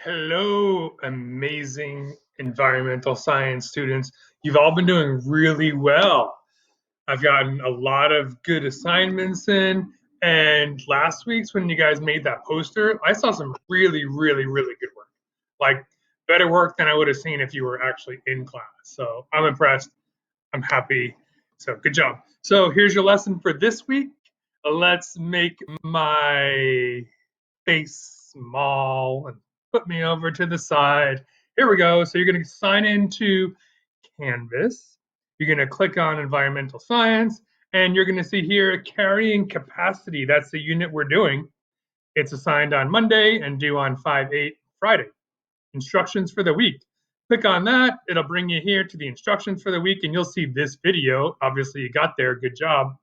Hello, amazing environmental science students. You've all been doing really well. I've gotten a lot of good assignments in, and last week's when you guys made that poster, I saw some really good work. Like better work than I would have seen if you were actually in class. So I'm impressed. I'm happy. So good job. So here's your lesson for this week. Let's make my face small and put me over to the side. Here we go. So you're going to sign into Canvas. You're going to click on environmental science, and you're going to see here carrying capacity. That's the unit we're doing. It's assigned on Monday and due on 5/8 Friday. Instructions for the week. Click on that. It'll bring you here to the instructions for the week, and you'll see this video. Obviously, you got there. Good job.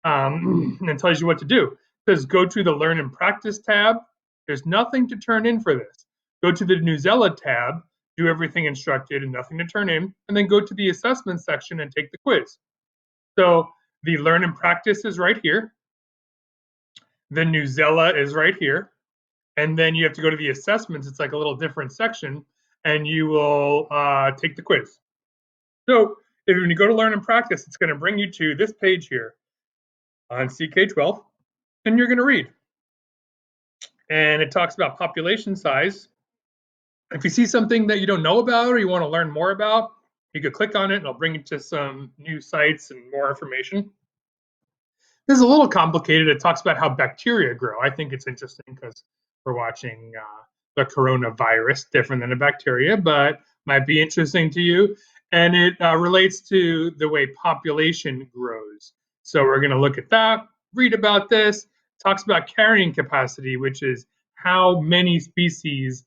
And it tells you what to do. It says go to the Learn and Practice tab. There's nothing to turn in for this. Go to the Newsella tab, do everything instructed and nothing to turn in, and then go to the assessment section and take the quiz. So the Learn and Practice is right here. The Newsella is right here. And then you have to go to the assessments. It's like a little different section, and you will take the quiz. So when you go to Learn and Practice, it's going to bring you to this page here on CK12, and you're going to read. And it talks about population size. If you see something that you don't know about or you want to learn more about, you could click on it and it'll bring you to some new sites and more information. This is a little complicated. It talks about how bacteria grow. I think it's interesting because we're watching the coronavirus, different than a bacteria, but might be interesting to you. And it relates to the way population grows. So we're going to look at that, read about this. It talks about carrying capacity, which is how many species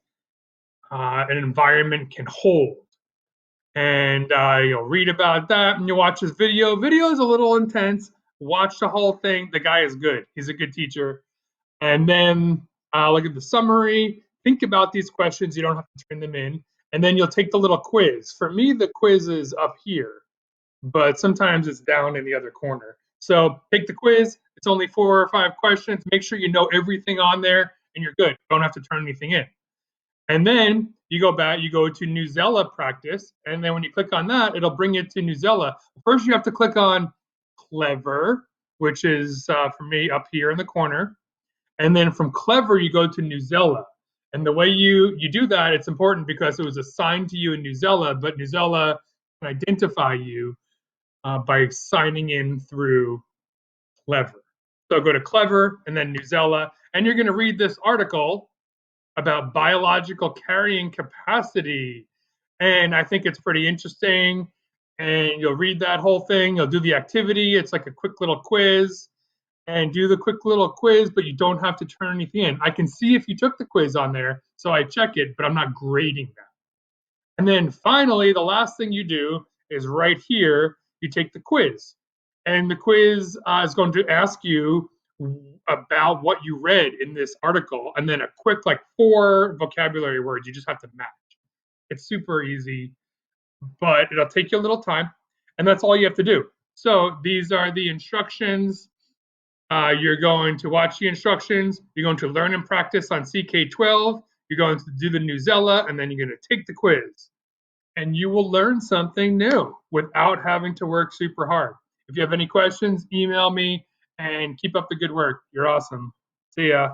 an environment can hold. And you'll read about that and you'll watch this video. Video is a little intense. Watch the whole thing. The guy is good. He's a good teacher. And then look at the summary. Think about these questions. You don't have to turn them in. And then you'll take the little quiz. For me, the quiz is up here, but sometimes it's down in the other corner. So take the quiz. It's only 4 or 5 questions. Make sure you know everything on there and you're good. Don't have to turn anything in. And then you go back, you go to Newsella practice, and then when you click on that, it'll bring you to Newsella. First, you have to click on Clever, which is for me up here in the corner. And then from Clever, you go to Newsella. And the way you do that, it's important because it was assigned to you in Newsella, but Newsella can identify you by signing in through Clever. So go to Clever and then Newsella, and you're going to read this article about biological carrying capacity. And I think it's pretty interesting. And you'll read that whole thing. You'll do the activity. It's like a quick little quiz. And do the quick little quiz, but you don't have to turn anything in. I can see if you took the quiz on there, so I check it, but I'm not grading that. And then finally, the last thing you do is right here, you take the quiz. And the quiz is going to ask you about what you read in this article, and then a quick, like 4 vocabulary words. You just have to match. It's super easy, but it'll take you a little time, and that's all you have to do. So these are the instructions. You're going to watch the instructions. You're going to learn and practice on CK12. You're going to do the Newsella, and then you're going to take the quiz. And you will learn something new without having to work super hard. If you have any questions, email me and keep up the good work. You're awesome. See ya.